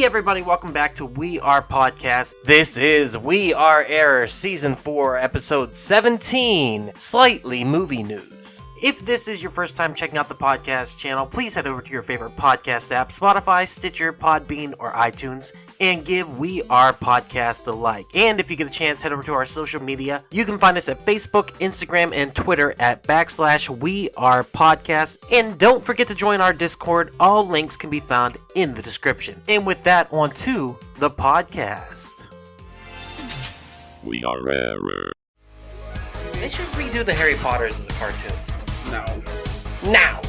everybody, welcome back to We Are Podcast. This is We Are Error Season 4, Episode 17, Slightly Movie News. If this is your first time checking out the podcast channel, please head over to your favorite podcast app, Spotify, Stitcher, Podbean, or iTunes, and give We Are Podcast a like. And if you get a chance, head over to our social media. You can find us at Facebook, Instagram, and Twitter at /We Are Podcast. And don't forget to join our Discord. All links can be found in the description. And with that, on to the podcast. We Are Error. They should redo the Harry Potters as a cartoon. No. Now.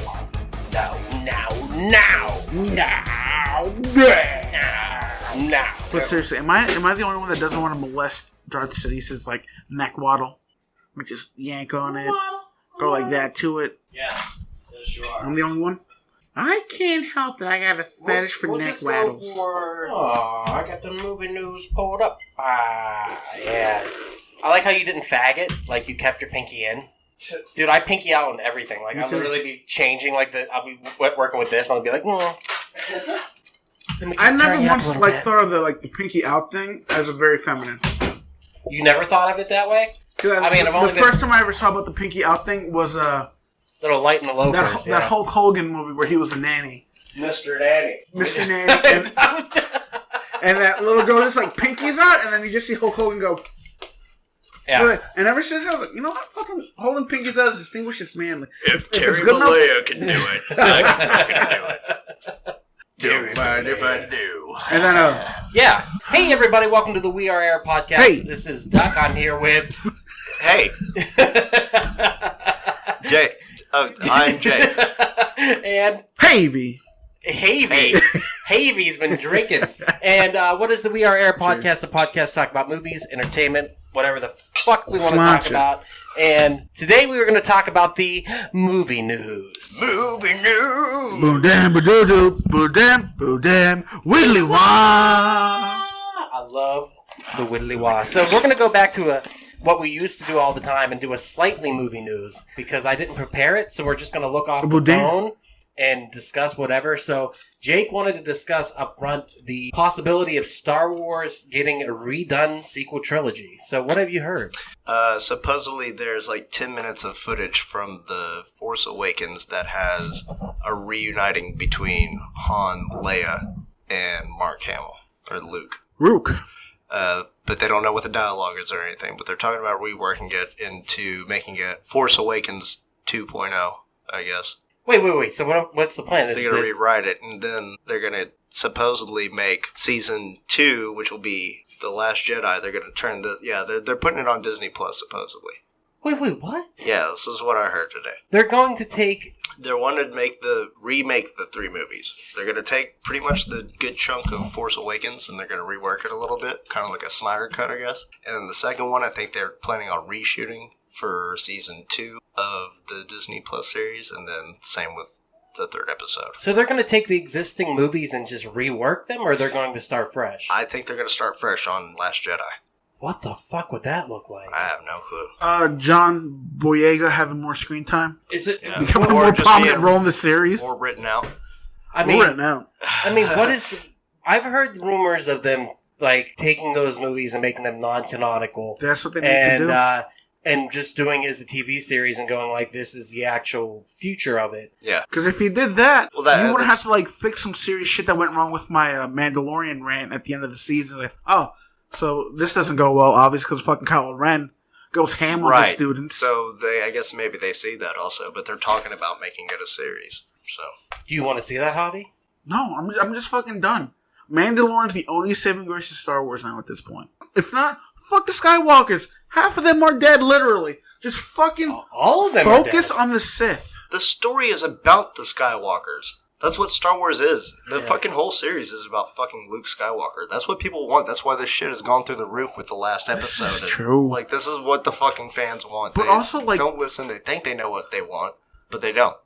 But seriously, am I the only one that doesn't want to molest Darth Sidious's like neck waddle? We just yank on it, go like that to it. Yes, you are. I'm the only one. I can't help that I got a fetish for neck waddles. I got the movie news pulled up. Yeah. I like how you didn't fag it, like you kept your pinky in. Dude, I pinky out on everything. Like, I'll literally be changing, like, I'll be working with this, and I'll be like, I never once, thought of the pinky out thing as a very feminine. You never thought of it that way? The first time I ever saw about the pinky out thing was, Little Light in the Loafers, that Hulk Hogan movie where he was a nanny. Mr. Nanny. Mr. Nanny. And that little girl just, pinkies out, and then you just see Hulk Hogan go... Yeah. And ever since I was like, you know what? Fucking holding pinkies out is distinguished manly. If Terry Bollea can do it, I can fucking do it. Don't mind if I do. And then, yeah. Hey, everybody. Welcome to the We Are Air podcast. Hey. This is Duck. I'm here with... Hey. Jay. I'm Jay. And... Havy. Havy's been drinking. And what is the We Are Air podcast? A podcast talk about movies, entertainment, whatever the fuck we want to talk about. And today we were going to talk about the movie news. Movie news. Boodam, boodoo, boodam, boodam, widdly wah. I love the widdly wah. So we're going to go back to what we used to do all the time and do a slightly movie news because I didn't prepare it. So we're just going to look off the phone and discuss whatever. So Jake wanted to discuss up front the possibility of Star Wars getting a redone sequel trilogy. So what have you heard? Supposedly there's 10 minutes of footage from The Force Awakens that has a reuniting between Han, Leia, and Mark Hamill, or Luke. Rook. But they don't know what the dialogue is or anything, but they're talking about reworking it into making it Force Awakens 2.0, I guess. Wait. So what's the plan? They're going to rewrite it, and then they're going to supposedly make Season 2, which will be The Last Jedi. They're going to turn they're putting it on Disney Plus, supposedly. Wait, what? Yeah, this is what I heard today. They're going to take... They're wanting to remake the three movies. They're going to take pretty much the good chunk of Force Awakens, and they're going to rework it a little bit, kind of like a Snyder cut, I guess. And then the second one, I think they're planning on reshooting for Season 2 of the Disney Plus series, and then same with the third episode. So they're going to take the existing movies and just rework them, or they're going to start fresh? I think they're going to start fresh on Last Jedi. What the fuck would that look like? I have no clue. John Boyega having more screen time. Is it becoming a more prominent role in the series? Or written out. Written out. What is... I've heard rumors of them, taking those movies and making them non-canonical. That's what they need to do. And just doing it as a TV series and going this is the actual future of it. Yeah. Because if you did that, you wouldn't have to fix some serious shit that went wrong with my Mandalorian rant at the end of the season. So this doesn't go well, obviously, because fucking Kylo Ren goes ham on the students. So I guess maybe they see that also, but they're talking about making it a series. So do you want to see that, Javi? No, I'm just fucking done. Mandalorian's the only saving grace of Star Wars now at this point. If not, fuck the Skywalkers. Half of them are dead, literally. Just fucking all of them focus on the Sith. The story is about the Skywalkers. That's what Star Wars is. The fucking whole series is about fucking Luke Skywalker. That's what people want. That's why this shit has gone through the roof with the last episode. This is true. This is what the fucking fans want. But they also, don't listen. They think they know what they want, but they don't.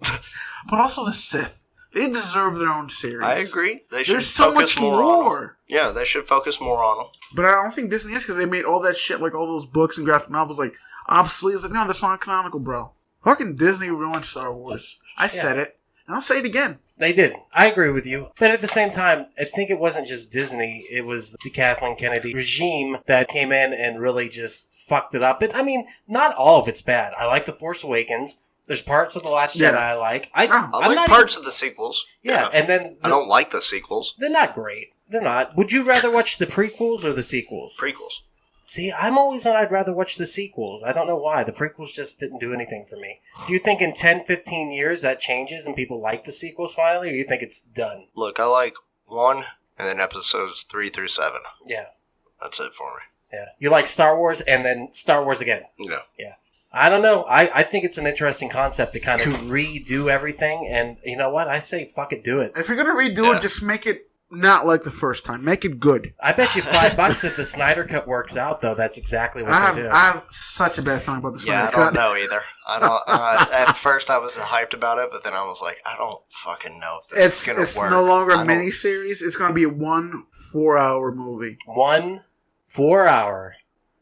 But also the Sith. They deserve their own series. I agree. There's so much more. Yeah, they should focus more on them. But I don't think Disney is, because they made all that shit, all those books and graphic novels, obsolete. It's no, that's not canonical, bro. Fucking Disney ruined Star Wars. I said it, and I'll say it again. They did. I agree with you. But at the same time, I think it wasn't just Disney. It was the Kathleen Kennedy regime that came in and really just fucked it up. But, I mean, not all of it's bad. I like The Force Awakens. There's parts of The Last Jedi I like. I like parts of the sequels. Yeah, and then... I don't like the sequels. They're not great. They're not. Would you rather watch the prequels or the sequels? Prequels. See, I'm always on I'd rather watch the sequels. I don't know why. The prequels just didn't do anything for me. Do you think in 10, 15 years that changes and people like the sequels finally, or you think it's done? Look, I like 1 and then episodes 3 through 7. Yeah. That's it for me. Yeah. You like Star Wars and then Star Wars again? Yeah. Yeah. I don't know. I think it's an interesting concept to kind of redo everything, and you know what? I say fuck it, do it. If you're going to redo it, just make it not like the first time. Make it good. I bet you $5 if the Snyder Cut works out, though. That's exactly what they do. I have such a bad feeling about the Snyder Cut. Yeah, I don't know either. I don't. At first, I was hyped about it, but then I was like, I don't fucking know if this is going to work. It's no longer a miniseries. It's going to be a 1 4-hour movie. 1 4-hour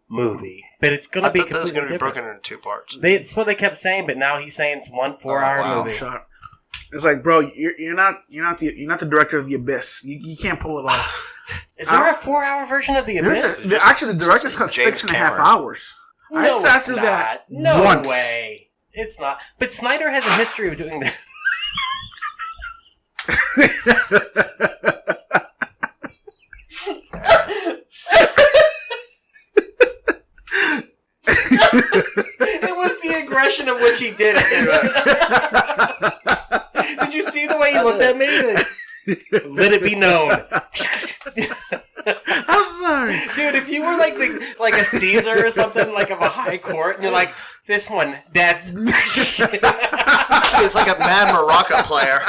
movie. But it's going to be completely going to be different. broken into 2 parts. It's what they kept saying, but now he's saying it's 1 4-hour movie. Shut. It's like, bro, you're not the director of The Abyss. You can't pull it off. Is there a 4-hour version of The Abyss? Actually, the director's cut 6.5 hours. No, I sat through that once. Way. It's not. But Snyder has a history of doing that. It was the aggression of which he did it. Did you see the way he looked at me? Let it be known. I'm sorry, dude. If you were like a Caesar or something, like of a high court, and you're like, this one, that's. He's like a mad Maraca player.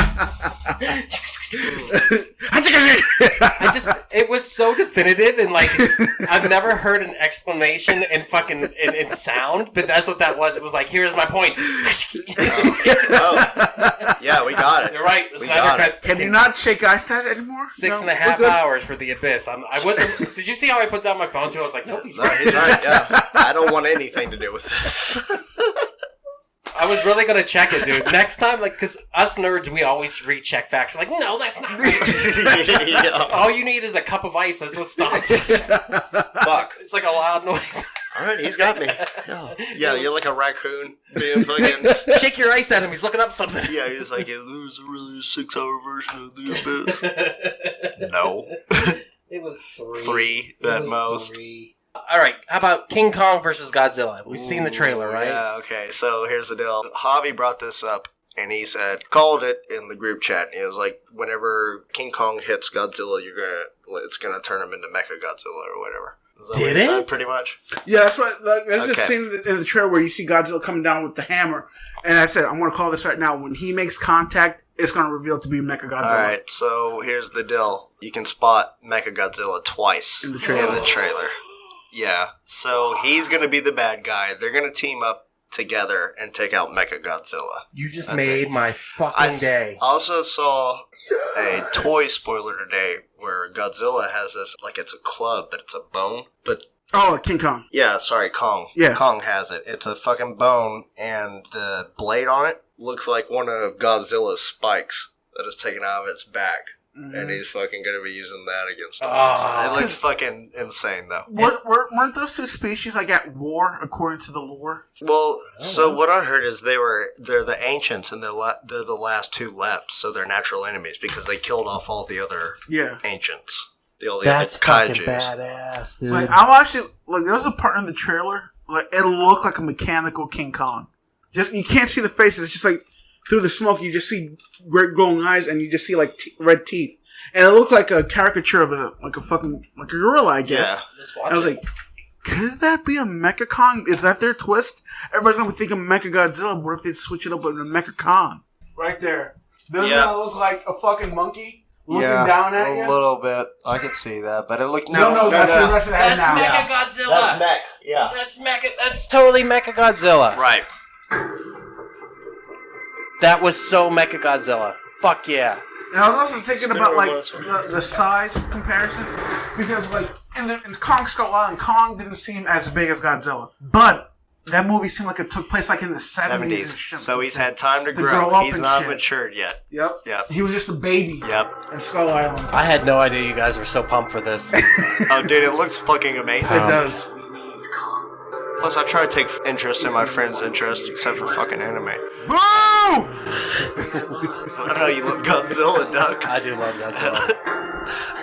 It was so definitive, and like I've never heard an explanation in fucking in sound, but that's what that was. It was like, here's my point. Yeah, we got it. You're right. The Snyder Cut. Can you not shake ice at it anymore? 6.5 hours for The Abyss. I wouldn't. Did you see how I put down my phone too? I was like, nope. He's right. Yeah, I don't want anything to do with this. I was really going to check it, dude. Next time, because us nerds, we always recheck facts. We're like, no, that's not right. Yeah. All you need is a cup of ice. That's what stops it. Fuck. It's like a loud noise. All right, he's got me. Yeah, you're like a raccoon being fucking... Shake your ice at him. He's looking up something. Yeah, he's like, there's really a 6-hour version of The Abyss. No. It was 3. 3 at most. 3. All right, how about King Kong versus Godzilla? We've seen the trailer, right? Yeah, okay. So here's the deal. Javi brought this up, and he called it in the group chat. He was like, whenever King Kong hits Godzilla, it's gonna turn him into Mecha Godzilla or whatever. Did it? Said, pretty much. Yeah, that's what. There's this scene in the trailer where you see Godzilla coming down with the hammer, and I said, I'm going to call this right now. When he makes contact, it's going to reveal to be Mecha Godzilla. All right, so here's the deal. You can spot Mecha Godzilla twice in the trailer. Yeah, so he's going to be the bad guy. They're going to team up together and take out Mecha Godzilla. You just made my fucking day. I also saw a toy spoiler today where Godzilla has this, like it's a club, but it's a bone. King Kong. Yeah, sorry, Kong. Yeah. Kong has it. It's a fucking bone, and the blade on it looks like one of Godzilla's spikes that is taken out of its back. And he's fucking going to be using that against him. It looks fucking insane, though. Weren't those two species at war, according to the lore? Well, so what I heard is they're the ancients, and they're the last two left, so they're natural enemies because they killed off all the other ancients. That's fucking badass, dude. I'm actually there was a part in the trailer it looked like a mechanical King Kong. Just you can't see the faces. It's just like. Through the smoke, you just see great glowing eyes, and you just see red teeth, and it looked like a caricature of a gorilla, I guess. Yeah. I was like, could that be a Mecha Kong? Is that their twist? Everybody's gonna be thinking Mecha Godzilla. What if they switch it up with a Mecha Kong? Right there. Doesn't that look like a fucking monkey looking down at you? A little bit. I could see that, but it looked no. That's the rest of the head now. Mecha Godzilla. That's Mech. Yeah. That's Mecha. That's totally Mecha Godzilla. Right. That was so Mecha Godzilla. Fuck yeah. And I was also thinking about the size comparison because in Kong Skull Island, Kong didn't seem as big as Godzilla, but that movie seemed like it took place like in the 70s. So he's had time to grow. He's not matured yet. Yep. He was just a baby. Yep. In Skull Island. I had no idea you guys were so pumped for this. Oh, dude, it looks fucking amazing. It does. Plus, I try to take interest in my friend's interest, except for fucking anime. Boo! I know you love Godzilla, Duck. I do love Godzilla.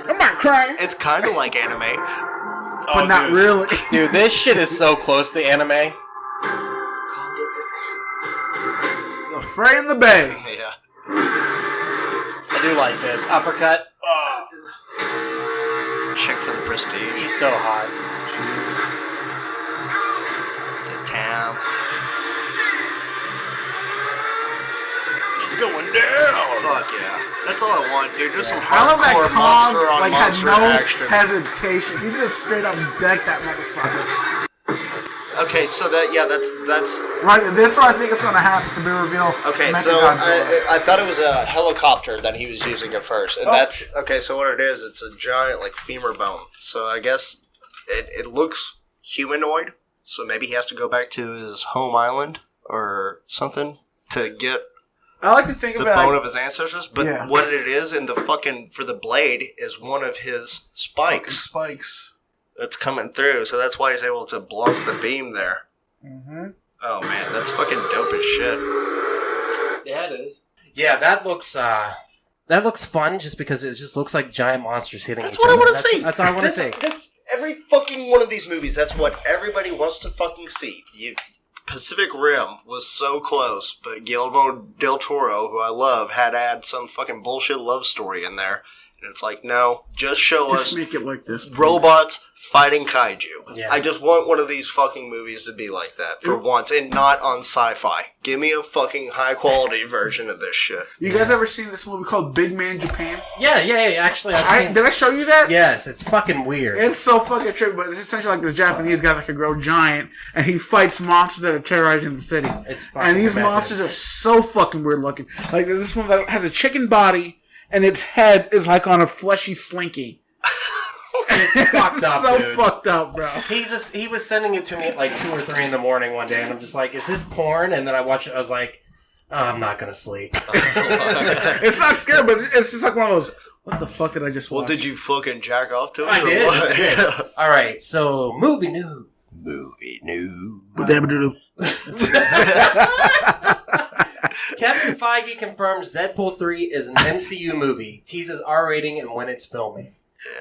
I'm not crying. It's kind of like anime. But not really. Dude, this shit is so close to anime. The Fray in the Bay. Yeah. I do like this. Uppercut. Oh. It's a chick for the prestige. She's so hot. The town. He's going down. Fuck yeah. That's all I want, dude. Just some I love that hardcore monster on monster had no action. hesitation. He just straight up decked that motherfucker. Okay, so that's Right, this is what I think is going to happen to be revealed. okay. So I thought it was a helicopter that he was using at first, and that's okay. So what it is, it's a giant like femur bone. So I guess it looks humanoid. So maybe he has to go back to his home island or something to get I like to think the about bone of his ancestors. But what it is in the fucking for the blade is one of his spikes. That's coming through, so that's why he's able to block the beam there. Mm-hmm. Oh man, that's fucking dope as shit. Yeah, it is. Yeah, that looks fun just because it just looks like giant monsters hitting That's each what other. I want to see. That's all I want to see. That's every fucking one of these movies. That's what everybody wants to fucking see. Pacific Rim was so close, but Guillermo del Toro, who I love, had to add some fucking bullshit love story in there. And it's like, no, just show us make it like this, please. Robots fighting kaiju. Yeah. I just want one of these fucking movies to be like that for once, and not on sci-fi. Give me a fucking high-quality version of this shit. You guys ever seen this movie called Big Man Japan? Yeah. Actually, Did I show you that? Yes, it's fucking weird. It's so fucking trippy, but it's essentially like this Japanese guy that can grow giant, and he fights monsters that are terrorizing the city. It's fucking and these method. monsters are so fucking weird looking. Like this one that has a chicken body, and its head is like on a fleshy slinky. It's fucked up, so dude. fucked up, bro. He was sending it to me at like 2 or 3 in the morning one day, and I'm just like, is this porn? And then I watched it, I was like, oh, I'm not gonna sleep. It's not scary, but it's just like one of those, what the fuck did I just watch? Well, did you fucking jack off to it? I or did. what? I did. Alright, so movie news. Kevin Feige confirms Deadpool 3 is an MCU movie, teases R rating and when it's filming.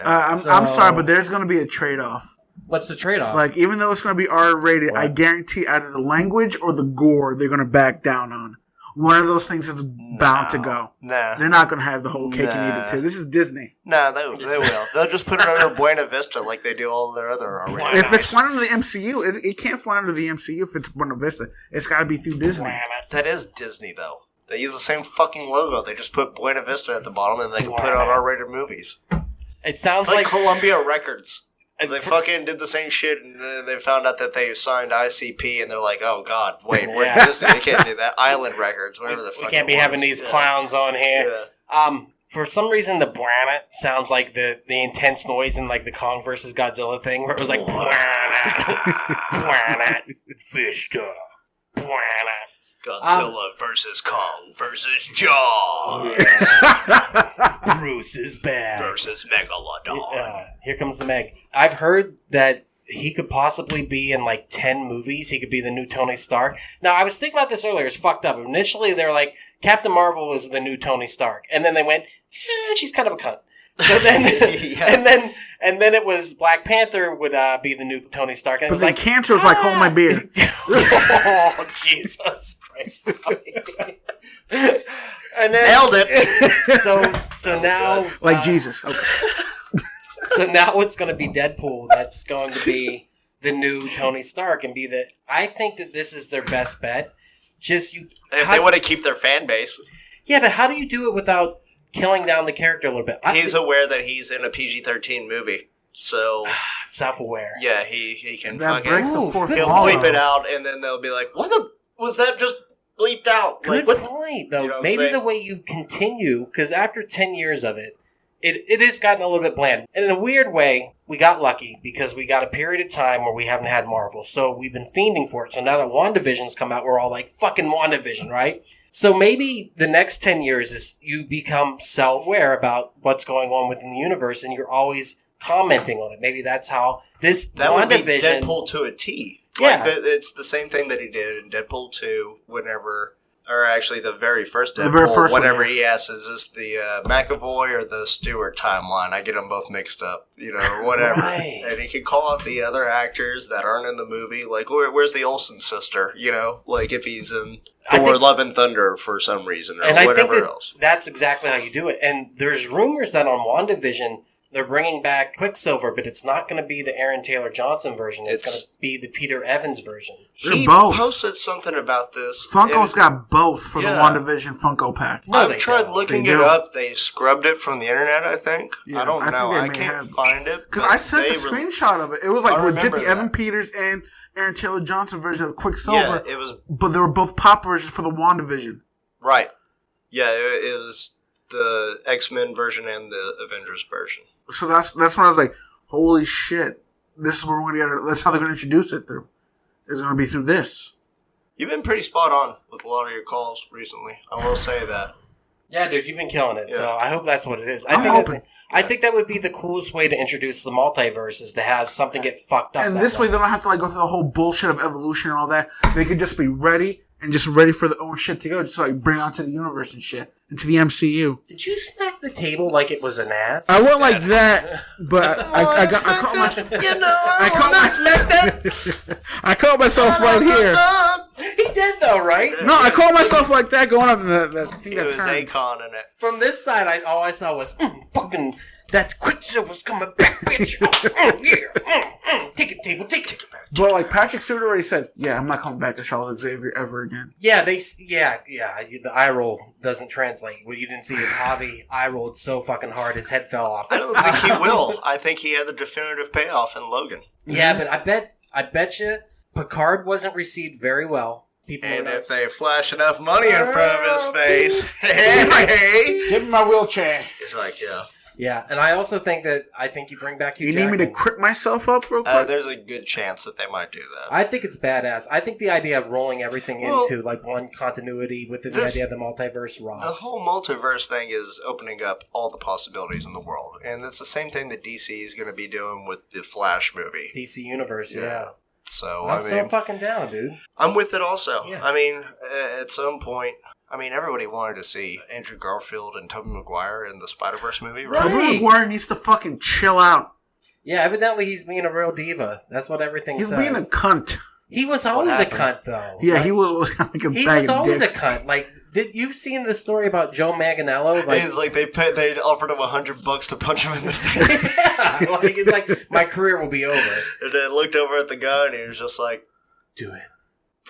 I'm sorry, but there's going to be a trade-off. What's the trade-off? Like, even though it's going to be R-rated, I guarantee either the language or the gore they're going to back down on. One of those things is bound to go. Nah. They're not going to have the whole cake and eat it too. This is Disney. Nah, they will. They'll just put it under Buena Vista like they do all their other R-rated If it's movies. flying under the MCU, it can't fly under the MCU if it's Buena Vista. It's got to be through Disney. That is Disney, though. They use the same fucking logo. They just put Buena Vista at the bottom and they can put on R-rated movies. It sounds It's like Columbia Records. They fucking did the same shit, and then they found out that they signed ICP, and they're like, "Oh God, wait, we're Disney. We can't do that. Island Records, whatever the fuck." We can't be having these clowns on here. Yeah. For some reason, the planet sounds like the intense noise in like the Kong versus Godzilla thing, where it was like planet, Vista, planet. Godzilla versus Kong versus Jaws Bruce is back versus Megalodon. Here comes the Meg. I've heard that he could possibly be in like 10 movies. He could be the new Tony Stark. Now, I was thinking about this earlier. It's fucked up. Initially, they were like, Captain Marvel was the new Tony Stark. And then they went, she's kind of a cunt. So then, and then it was Black Panther would be the new Tony Stark. And But it was then like, cancer was like, hold my beer. Oh, Jesus Christ. And then, Nailed it. So now, Like Jesus. Okay. so now it's going to be Deadpool. That's going to be the new Tony Stark and be the. I think that this is their best bet. Just you. If they want to keep their fan base. Yeah, but how do you do it without killing down the character a little bit? He's aware that he's in a PG-13 movie, so self-aware. yeah, he can That fucking breaks the fourth good he'll wall. bleep it out, and then they'll be like, "What the was that just bleeped out?" Good Like, what? point, though. You know what I'm Maybe saying? the way you continue, because after 10 years of it, it has gotten a little bit bland. And in a weird way, we got lucky because we got a period of time where we haven't had Marvel. So we've been fiending for it. So now that WandaVision's come out, we're all like, fucking WandaVision, right? So maybe the next 10 years is you become self-aware about what's going on within the universe and you're always commenting on it. Maybe that's how this that WandaVision... would be Deadpool to a T. Yeah. Like, it's the same thing that he did in Deadpool 2 whenever... Or actually, the very first Deadpool, whenever he asks, is this the McAvoy or the Stewart timeline? I get them both mixed up, or whatever. Right. And he can call out the other actors that aren't in the movie. Like, where's the Olsen sister? Like if he's in Thor Love and Thunder for some reason or whatever else. That's exactly how you do it. And there's rumors that on WandaVision, they're bringing back Quicksilver, but it's not going to be the Aaron Taylor Johnson version. It's going to be the Peter Evans version. He both. posted something about this. Funko's got both for the WandaVision Funko pack. No, I've tried looking it up. They scrubbed it from the internet, I think. Yeah, I don't know. I can't find it. Because I sent the screenshot of it. It was like legit the Evan Peters and Aaron Taylor Johnson version of Quicksilver. Yeah, it was. But they were both pop versions for the WandaVision. Right. Yeah, it was the X-Men version and the Avengers version. So that's when I was like, holy shit, this is where we're going to get it. That's how they're going to introduce it through. It's going to be through this. You've been pretty spot on with a lot of your calls recently. I will say that. Yeah, dude, you've been killing it. Yeah. So I hope that's what it is. I think that would be the coolest way to introduce the multiverse is to have something get fucked up. And this way they don't have to go through the whole bullshit of evolution and all that. They could just be ready and just ready for their own shit to go. Just bring it onto the universe and shit. Into the MCU. Did you smack the table like it was an ass? I went like that, but I caught myself right here. He did though, right? No, I caught myself like that going up in that thing. It was Akon in it. From this side, all I saw was fucking that Quicksilver's coming back, bitch. Take it, table, take it. But Patrick Stewart already said, yeah, I'm not coming back to Charlotte Xavier ever again. Yeah, the eye roll doesn't translate. What you didn't see is Javi eye rolled so fucking hard his head fell off. I don't think he will. I think he had the definitive payoff in Logan. Yeah, but I bet you Picard wasn't received very well. And if they flash enough money in front of his face, hey, give me my wheelchair. It's like, yeah. Yeah, and I also think you bring back Hugh Jackman. You need me to crip myself up real quick? There's a good chance that they might do that. I think it's badass. I think the idea of rolling everything into one continuity within the idea of the multiverse rocks. The whole multiverse thing is opening up all the possibilities in the world. And it's the same thing that DC is going to be doing with the Flash movie. DC Universe, yeah. So, I'm so fucking down, dude. I'm with it also. Yeah. I mean, at some point... everybody wanted to see Andrew Garfield and Tobey Maguire in the Spider-Verse movie, right? Tobey Maguire needs to fucking chill out. Yeah, evidently he's being a real diva. That's what everything says. He's being a cunt. He was always a cunt, though. Yeah, he was always a bag of dicks. He was always a cunt. You've seen the story about Joe Manganiello? It's like they offered him $100 to punch him in the face. Yeah, he's like, my career will be over. And then looked over at the guy and he was just like, do it.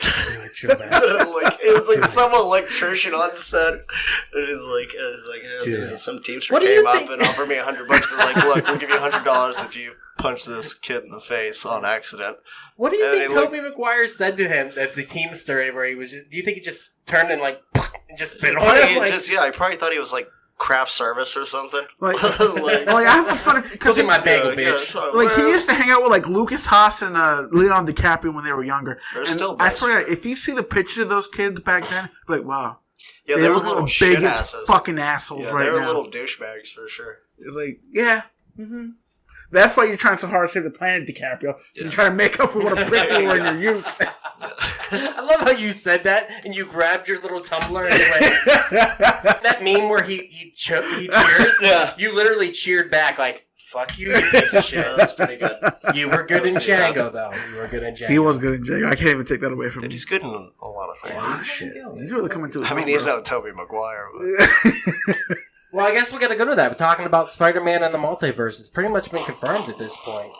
It was like some electrician on set. Some teamster came up and offered me $100. It's like, look, we'll give you $100 if you punch this kid in the face on accident. What do you think Tobey Maguire said to him at the teamster where he was? Do you think he just turned and just spit on him? I probably thought he was craft service or something. I have a funny because look at my bagel, bitch. He used to hang out with Lucas Haas and Leonardo DiCaprio when they were younger. They're still I swear, if you see the pictures of those kids back then, wow. Yeah, they were little shit asses. Fucking assholes right now. They were little douchebags for sure. It's that's why you're trying so hard to save the planet, DiCaprio. Yeah. You're trying to make up for what a prick you were in your youth. I love how you said that, and you grabbed your little tumbler and that meme where he cheers. Yeah. You literally cheered back fuck you piece of shit. That's pretty good. You were good in Django, though. You were good in Django. He was good in Django. I can't even take that away from him. He's good in a lot of things. Oh, shit. He's really coming to his he's no Tobey Maguire. Well, I guess we got to go to that. We're talking about Spider-Man and the multiverse. It's pretty much been confirmed at this point.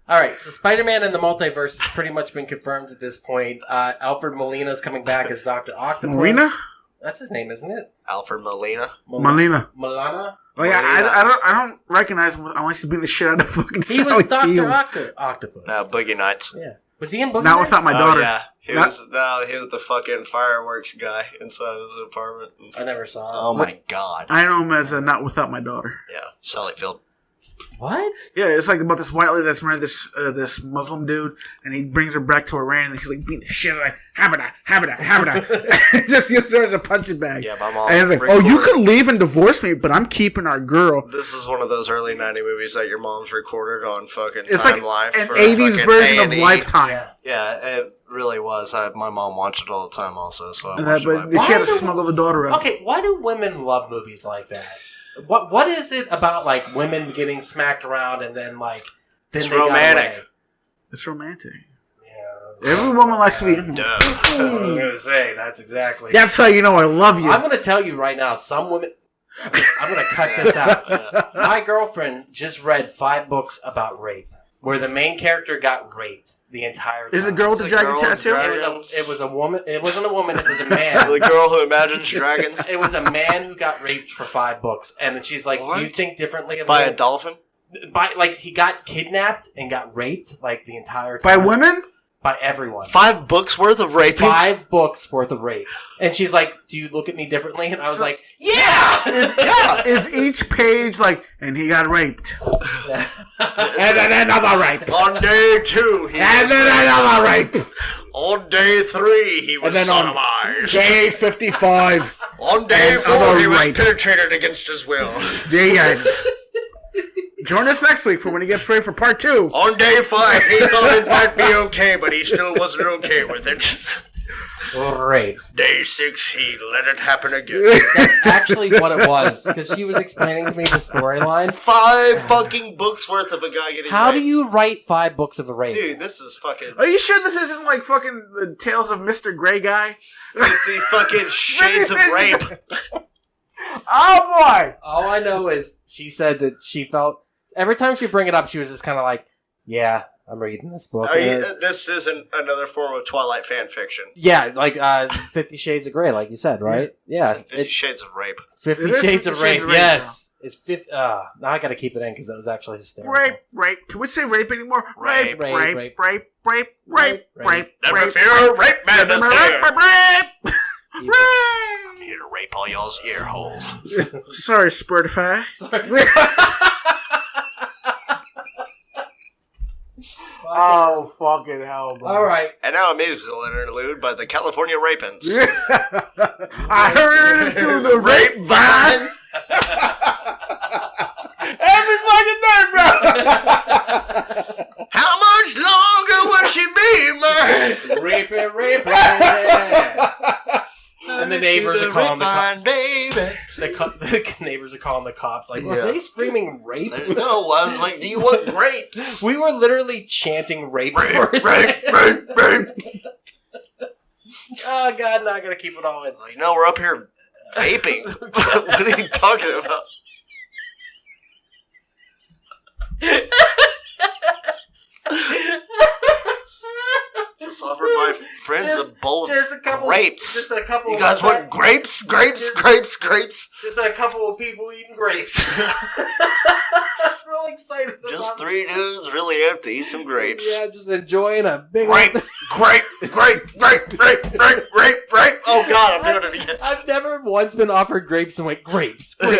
All right, so Spider-Man and the multiverse has pretty much been confirmed at this point. Alfred Molina's coming back as Dr. Octopus. Molina? That's his name, isn't it? Alfred Molina. Molina. Molina? I don't recognize him unless he's being the shit out of fucking He was Dr. Octopus. Boogie Nights. Yeah. Was he in Boogie Not Nights? Without My Daughter. Yeah. He was the fucking fireworks guy inside of his apartment. I never saw him. Oh my god. I know him as Not Without My Daughter. Yeah, Sally Field. What? Yeah, it's like about this white lady that's married this Muslim dude, and he brings her back to Iran, and he's like beating the shit out of her. Habada. Just used her as a punching bag. Yeah, my mom. And he's like, oh, you could leave and divorce me, but I'm keeping our girl. This is one of those early 90 movies that your mom's recorded on fucking It's Time like Life. an 80s version of Lifetime. Yeah, it really was. My mom watched it all the time also, so I But watched it. she had to smuggle the daughter out. Okay, why do women love movies like that? What is it about like women getting smacked around and then like It's they romantic. got away? It's romantic. Yeah, Every woman likes to be. I was gonna say that's exactly. That's how you know I love you. I'm gonna tell you right now. Some women. I'm gonna cut this out. My girlfriend just read 5 books about rape, where the main character got raped the entire time. Is it a girl with a dragon tattoo? It was a woman. It wasn't a woman. It was a man. The girl who imagines dragons. It was a man who got raped for 5 books, and then she's like, What? "Do you think differently of By men?" a dolphin? By like he got kidnapped and got raped like the entire By time. women? By everyone. 5 books worth of raping? 5 books worth of rape. And she's like, "Do you look at me differently?" And I was like, "Yeah!" Is each page like, and he got raped. And then another rape. On day 2, he And was then another rape. On day 3, he was And then on sodomized. Day 55. On day and 4, other he was rape. penetrated against his will. The end. Join us next week for when he gets raped for part 2. On day 5, he thought it might be okay, but he still wasn't okay with it. Rape. Day 6, he let it happen again. That's actually what it was. Because she was explaining to me the storyline. 5 fucking books worth of a guy getting How raped. do you write 5 books of a rape? Dude, this is fucking Are you sure this isn't like fucking the Tales of Mr. Grey Guy? 50 fucking shades of rape. Oh boy! All I know is she said that she felt... Every time she bring it up, she was just kind of like, "Yeah, I'm reading this book." This isn't another form of Twilight fan fiction. Yeah, like 50 Shades of Grey, like you said, right? Yeah. It's 50 Shades of Rape. 50 It is Shades 50 of Shades Rape, of Rape, yes. It's 50... now I gotta keep it in because that was actually hysterical. Rape. Can we say rape anymore? Rape. Rape. Never fear, rape man is here. Rape. I'm here to rape all y'all's ear holes. Sorry, Spurtify. Oh, fucking hell, bro. All right. And now a musical interlude by the California Rapins. I heard it through the rape vine. Every fucking night, bro. How much longer will she be mine? Rape it, yeah. And the neighbors are calling the cops. Baby. The neighbors are calling the cops. Like, were they screaming rape? No, I was like, do you want grapes? We were literally chanting rape for a Rape, second. rape. Oh, God, now I gotta keep it all in. Like, no, we're up here vaping. What are you talking about? Just offered my friends a bowl of grapes. Just a couple. You guys want grapes? Grapes? Just a couple of people eating grapes. I'm really excited. Just about 3 dudes really empty, eat some grapes. Yeah, just enjoying a big Grape. Oh God, I'm doing it again. I've never once been offered grapes and went, grapes. You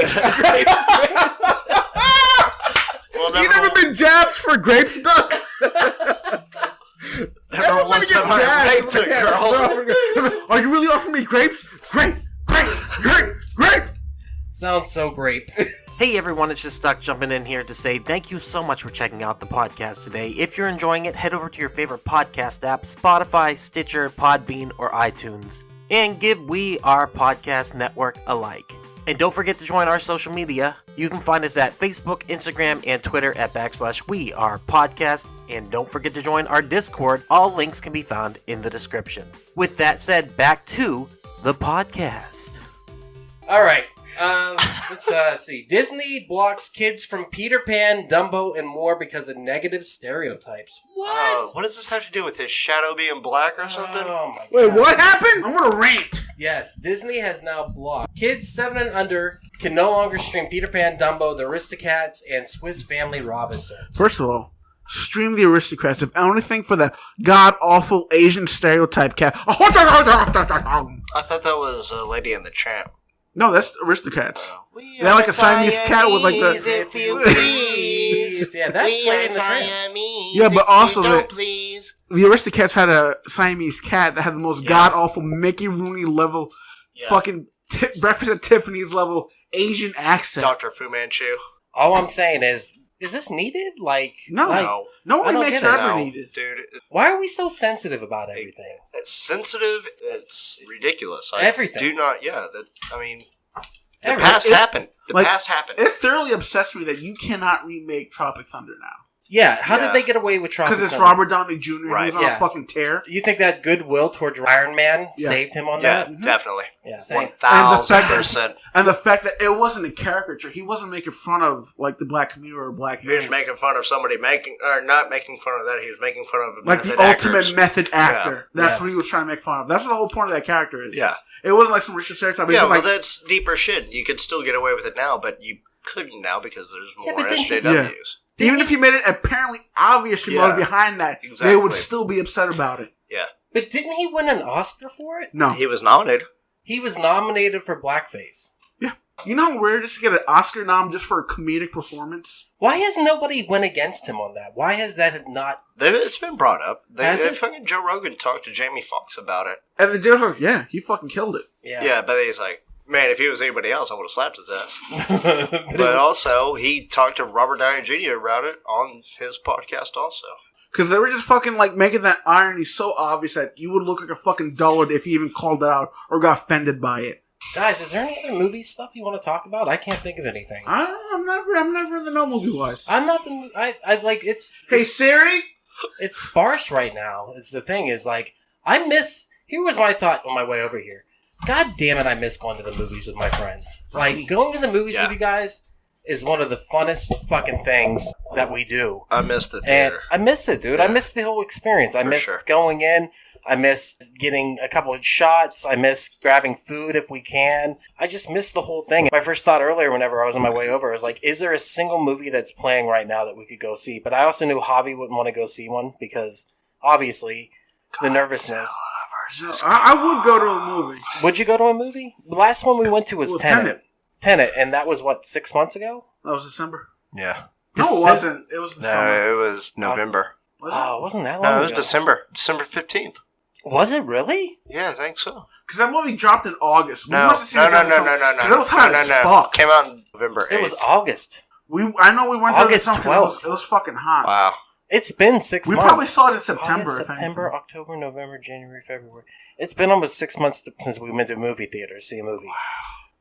never been jabs for grapes, Doug? Never once have I raped a girl. Are you really offering me grapes? Grape. Sounds so great. Hey everyone, it's just Stuck jumping in here to say thank you so much for checking out the podcast today. If you're enjoying it, head over to your favorite podcast app, Spotify, Stitcher, Podbean, or iTunes, and give We Are Podcast Network a like. And don't forget to join our social media. You can find us at Facebook, Instagram, and Twitter at /We Are Podcast. And don't forget to join our Discord. All links can be found in the description. With that said, back to the podcast. All right. Let's see. Disney blocks kids from Peter Pan, Dumbo, and more because of negative stereotypes. What? What does this have to do with his shadow being black or something? Oh my God. Wait, what happened? I'm gonna rant. Yes, Disney has now blocked. Kids 7 and under can no longer stream Peter Pan, Dumbo, the Aristocats, and Swiss Family Robinson. First of all, stream the Aristocrats, if anything, for the god-awful Asian stereotype cat. I thought that was Lady and the Tramp. No, that's Aristocrats. They have like a Siamese cat with like the... If you please. Yeah, that's Lady and the Tramp. Yeah, but also the Aristocats had a Siamese cat that had the most god-awful Mickey Rooney level fucking Breakfast at Tiffany's level Asian accent. Dr. Fu Manchu. All I'm saying is this needed? No one makes it ever needed. Dude. Why are we so sensitive about everything? It's sensitive. It's ridiculous. Everything. The past happened. The past happened. It thoroughly obsessed me that you cannot remake Tropic Thunder now. Yeah, how did they get away with Tropic Thunder? Because it's Robert Downey Jr. Right. Who's on a fucking tear. You think that goodwill towards Iron Man saved him on that? Yeah, definitely. Yeah, 1,000%. And the fact that it wasn't a caricature. He wasn't making fun of like the black community or black man. He was making fun of somebody not making fun of that. He was making fun of like the ultimate method actor. Yeah. That's what he was trying to make fun of. That's what the whole point of that character is. Yeah. It wasn't like some Richard stereotype. Yeah, well, that's deeper shit. You could still get away with it now, but you couldn't now because there's more SJWs. Even if you made it apparently obvious you were behind that, they would still be upset about it. Yeah. But didn't he win an Oscar for it? No. He was nominated. He was nominated for blackface. Yeah. You know how rare it is to get an Oscar nom just for a comedic performance? Why has nobody went against him on that? Why has that not... It's been brought up. Fucking Joe Rogan talked to Jamie Foxx about it. And the Joe's like, he fucking killed it. Yeah, but he's like, man, if he was anybody else, I would have slapped his ass. But also, he talked to Robert Downey Jr. about it on his podcast also. Because they were just fucking like making that irony so obvious that you would look like a fucking dullard if you even called it out or got offended by it. Guys, is there any other movie stuff you want to talk about? I can't think of anything. I'm never in the no movie wise. I'm not the... I like, it's... Hey, Siri? It's sparse right now. It's the thing is, like, I miss... Here was my thought on my way over here. God damn it, I miss going to the movies with my friends. Like, going to the movies with you guys is one of the funnest fucking things that we do. I miss the theater. And I miss it, dude. Yeah. I miss the whole experience. I miss going in. I miss getting a couple of shots. I miss grabbing food if we can. I just miss the whole thing. My first thought earlier whenever I was on my way over, I was like, is there a single movie that's playing right now that we could go see? But I also knew Javi wouldn't want to go see one because, obviously, the nervousness... I would go to a movie. Would you go to a movie? The last one we went to was Tenet. Tenet, and that was, 6 months ago? That was December. Yeah. No, it wasn't. It was December. No, it was November. It wasn't that long ago. No, it was ago. December 15th. Was it really? Yeah, I think so. Because that movie dropped in August. No. Because that was hot as fuck. Came out in November 8th. It was August. I know we went to August 12th. It was fucking hot. Wow. It's been 6 months. We probably saw it in September. September, October, November, January, February. It's been almost 6 months since we went to a movie theater to see a movie. Wow.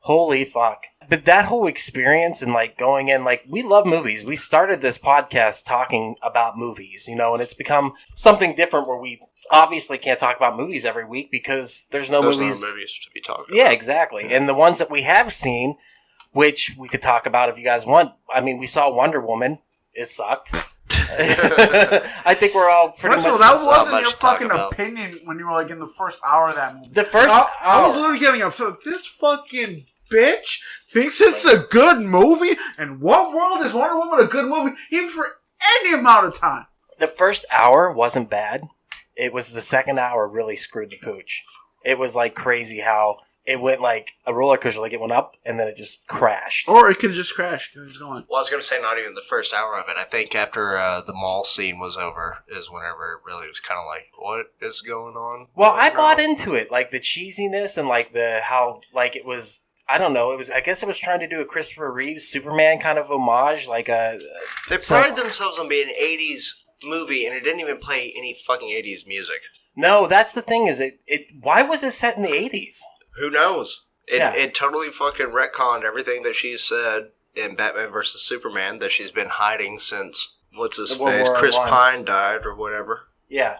Holy fuck. But that whole experience and like going in, like we love movies. We started this podcast talking about movies, and it's become something different where we obviously can't talk about movies every week because there's no movies to be talking about. Yeah, exactly. And the ones that we have seen, which we could talk about if you guys want. I mean, we saw Wonder Woman. It sucked. I think we're all pretty much... that wasn't your fucking opinion when you were like in the first hour of that movie. The first I was literally getting upset. This fucking bitch thinks it's a good movie? And what world is Wonder Woman a good movie? Even for any amount of time. The first hour wasn't bad. It was the second hour really screwed the pooch. It was like crazy how... It went like a roller coaster, like it went up and then it just crashed. Or it could have just crashed. It was going. Well, I was going to say not even the first hour of it. I think after the mall scene was over is whenever it really was kind of like, what is going on? Well, I bought into it, like the cheesiness and like how like it was. I don't know. I guess it was trying to do a Christopher Reeve Superman kind of homage, like a. They pride themselves on being an '80s movie, and it didn't even play any fucking '80s music. No, that's the thing. Is it? Why was it set in the '80s? Who knows? It totally fucking retconned everything that she said in Batman vs. Superman that she's been hiding since, what's his face, Chris Pine died or whatever. Yeah.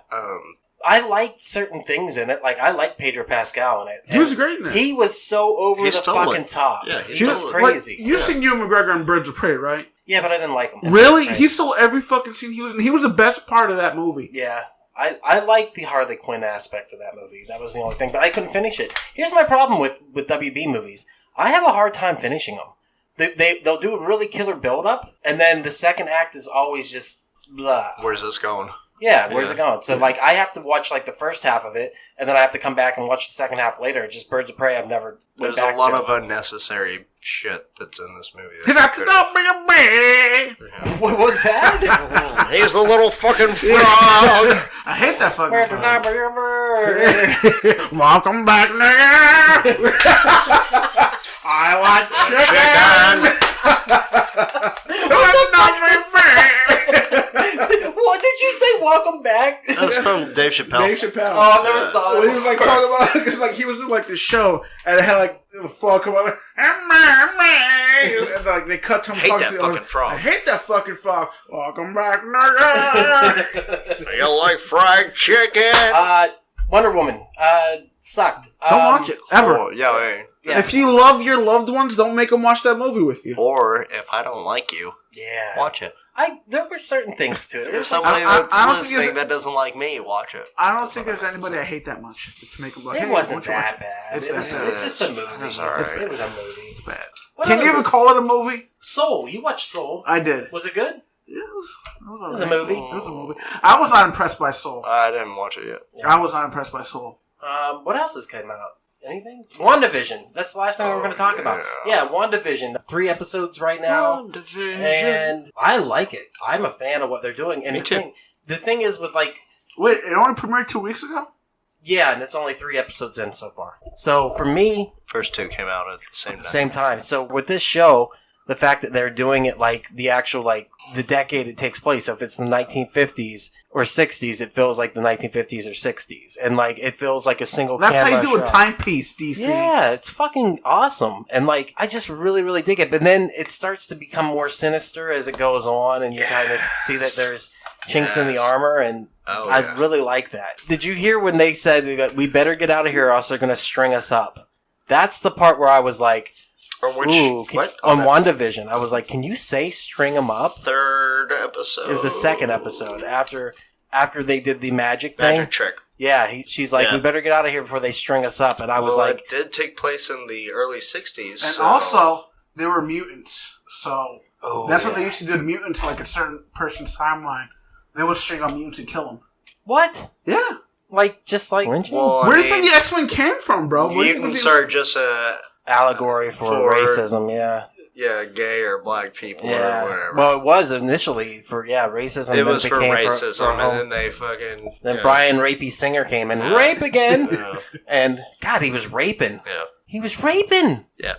I liked certain things in it. Like, I liked Pedro Pascal in it. He was great in it. He was so over the fucking top. Yeah, he was crazy. Like, you've seen Ewan McGregor on Birds of Prey, right? Yeah, but I didn't like him. Really? He stole every fucking scene he was in. He was the best part of that movie. Yeah. I liked the Harley Quinn aspect of that movie. That was the only thing. But I couldn't finish it. Here's my problem with WB movies. I have a hard time finishing them. They'll do a really killer build-up, and then the second act is always just blah. Where's this going? Yeah, where's it going? So, like, I have to watch, like, the first half of it, and then I have to come back and watch the second half later. Just Birds of Prey I've never There's a lot of unnecessary shit that's in this movie. He's like, don't be a man. What was that? He's a little fucking frog. I hate that fucking Where's the frog. number? Welcome back, nigga. I want chicken. What did you say? Welcome back. That's from Dave Chappelle. Dave Chappelle. Oh, I never saw it. He was like talking about because like he was doing like this show and it had like the frog come out like and like they cut to him. I hate that fucking frog. I hate that fucking frog. Welcome back, nigga. You like fried chicken? Wonder Woman. Sucked. Don't watch it ever. Oh, yeah. If you love your loved ones, don't make them watch that movie with you. Or if I don't like you, watch it. There were certain things to it. If there's somebody that's listening that doesn't like me, watch it. I don't think there's anybody I hate that much to make them like. It wasn't that bad. It's just a movie. It's alright. It was a movie. It's bad. Can you even call it a movie? Soul. You watched Soul. I did. Was it good? It was a movie. It was a movie. I was not impressed by Soul. I didn't watch it yet. Yeah. I was not impressed by Soul. What else has come out? Anything? WandaVision. That's the last thing we're going to talk about. Yeah, WandaVision. 3 episodes right now. WandaVision. And I like it. I'm a fan of what they're doing. And the thing is with like... Wait, it only premiered 2 weeks ago? Yeah, and it's only 3 episodes in so far. So for me... First 2 came out at the same time. Same time. So with this show, the fact that they're doing it like the actual, like, the decade it takes place. So if it's the 1950s or 60s, it feels like the 1950s or 60s. And, like, it feels like a single camera That's how you do show. a timepiece, DC. Yeah, it's fucking awesome. And, like, I just really, really dig it. But then it starts to become more sinister as it goes on, and you kind of see that there's chinks in the armor, and I really like that. Did you hear when they said, we better get out of here or else they're going to string us up? That's the part where I was like... What? On WandaVision, I was like, can you say string them up? 3rd episode. It was the 2nd episode after they did the magic thing. Magic trick. Yeah, she's like, we better get out of here before they string us up. And I was like... it did take place in the early 60s. And also, there were mutants. So that's what they used to do to mutants, like a certain person's timeline. They would string up mutants and kill them. What? Yeah. Like, just like lynching? Well, where do you think the X-Men came from, bro? Mutants are just allegory for racism, yeah, gay or black people or whatever. Well, it was initially for racism. It was for racism, and then they fucking... Then Brian Rapey Singer came and rape again, and God, he was raping. Yeah, he was raping. Yeah,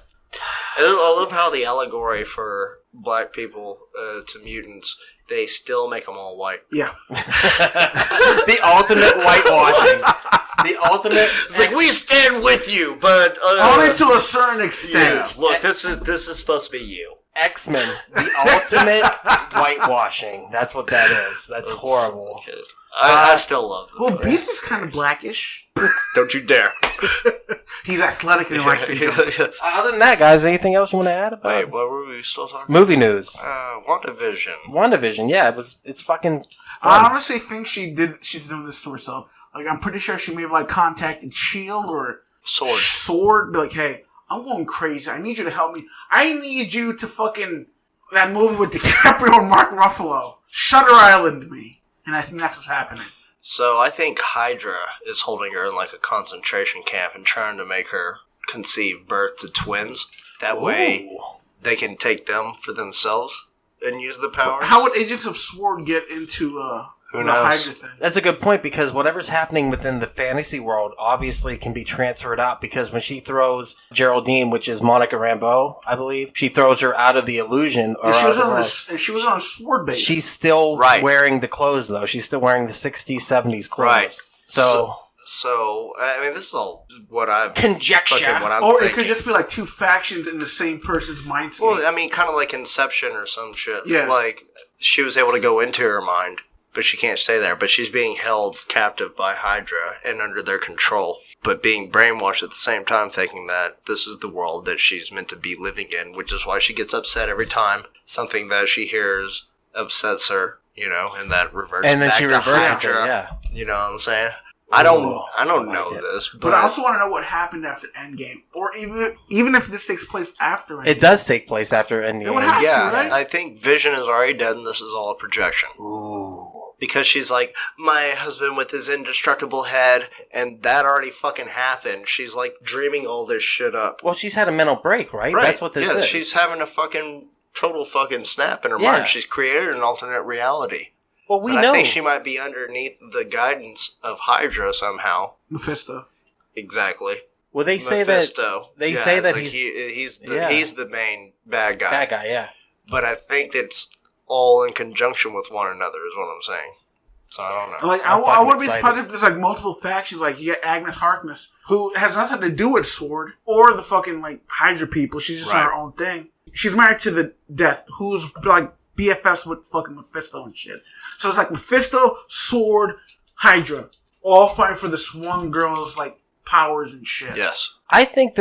I love how the allegory for black people to mutants, they still make them all white. Yeah, the ultimate whitewashing. The ultimate. It's like, we stand with you, but only to a certain extent. Yeah. Look, this is supposed to be you. X-Men, the ultimate whitewashing. That's what that is. That's horrible. Okay. I still love it. Well, Beast is kind of blackish. Don't you dare. He's athletic and he likes to jump. Other than that, guys, anything else you want to add about Wait, what were we still talking movie news? WandaVision, yeah. It's fucking fun. I honestly think she's doing this to herself. Like, I'm pretty sure she may have, like, contacted S.H.I.E.L.D. or Sword. Be like, hey, I'm going crazy. I need you to help me. I need you to fucking... That movie with DiCaprio and Mark Ruffalo. Shutter Island me. And I think that's what's happening. So I think Hydra is holding her in, like, a concentration camp and trying to make her conceive birth to twins. That way they can take them for themselves and use the powers. How would Agents of S.W.O.R.D. get into... Who knows? That's a good point, because whatever's happening within the fantasy world obviously can be transferred out, because when she throws Geraldine, which is Monica Rambeau, I believe, she throws her out of the illusion. Or she was on a sword base. She's still wearing the clothes, though. She's still wearing the 60s, 70s clothes. Right. So I mean, this is all what I've... Conjecture. Or it could just be like two factions in the same person's mindset. Well, I mean, kind of like Inception or some shit. Yeah. Like, she was able to go into her mind, but she can't stay there. But she's being held captive by Hydra and under their control, but being brainwashed at the same time, thinking that this is the world that she's meant to be living in, which is why she gets upset every time something that she hears upsets her, and that reverts and then back she to reverses Hydra. it, yeah. You know what I'm saying? I don't know this, but I also want to know what happened after Endgame, or even if this takes place after Endgame. It does take place after Endgame. It would have to, right? I think Vision is already dead, and this is all a projection. Ooh. because she's like, my husband with his indestructible head, and that already fucking happened. She's like dreaming all this shit up. Well, she's had a mental break, right? That's what this is. She's having a fucking total fucking snap in her mind. She's created an alternate reality. Well, I think she might be underneath the guidance of Hydra somehow. Mephisto. Exactly. Well, they say Mephisto. They say that like he's the main bad guy. Bad guy, yeah. But I think it's all in conjunction with one another, is what I'm saying. So I don't know. Like I would be surprised if there's like multiple factions. Like you get Agnes Harkness, who has nothing to do with Sword or the fucking like Hydra people. She's just on her own thing. She's married to the Death, who's like BFFs with fucking Mephisto and shit. So it's like Mephisto, Sword, Hydra, all fighting for this one girl's like powers and shit. Yes. I think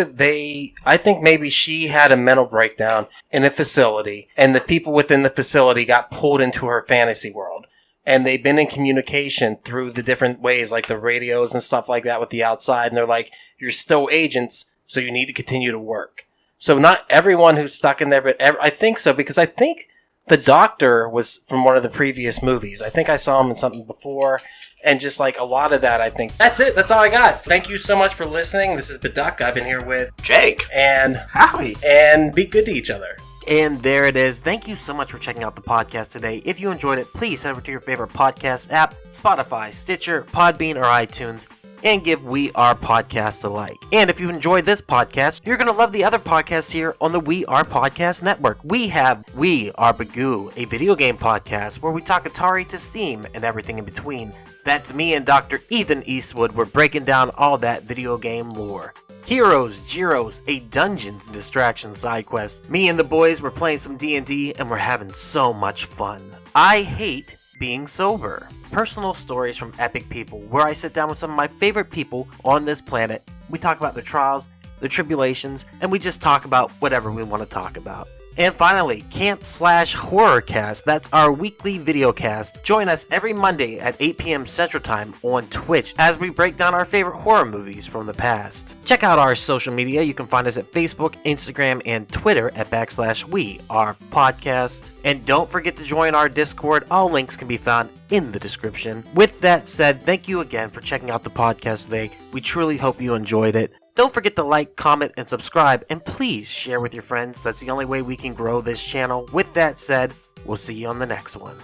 maybe she had a mental breakdown in a facility, and the people within the facility got pulled into her fantasy world. And they've been in communication through the different ways, like the radios and stuff like that with the outside. And they're like, you're still agents, so you need to continue to work. So not everyone who's stuck in there, but I think so, because I think the Doctor was from one of the previous movies. I think I saw him in something before. And just like a lot of that, I think. That's it. That's all I got. Thank you so much for listening. This is Baduck. I've been here with Jake and Javi. And be good to each other. And there it is. Thank you so much for checking out the podcast today. If you enjoyed it, please head over to your favorite podcast app, Spotify, Stitcher, Podbean, or iTunes, and give We Are Podcast a like. And if you enjoyed this podcast, you're going to love the other podcasts here on the We Are Podcast Network. We have We Are Bagu, a video game podcast where we talk Atari to Steam and everything in between. That's me and Dr. Ethan Eastwood. We're breaking down all that video game lore. Heroes, Gyros, a Dungeons and Distractions side quest. Me and the boys were playing some D&D and we're having so much fun. I hate being sober. Personal stories from epic people, where I sit down with some of my favorite people on this planet. We talk about their trials, their tribulations, and we just talk about whatever we want to talk about. And finally, Camp Slash Horrorcast. That's our weekly video cast. Join us every Monday at 8 p.m. Central Time on Twitch as we break down our favorite horror movies from the past. Check out our social media. You can find us at Facebook, Instagram, and Twitter at /We Are Podcast. And don't forget to join our Discord. All links can be found in the description. With that said, thank you again for checking out the podcast today. We truly hope you enjoyed it. Don't forget to like, comment, and subscribe, and please share with your friends. That's the only way we can grow this channel. With that said, we'll see you on the next one.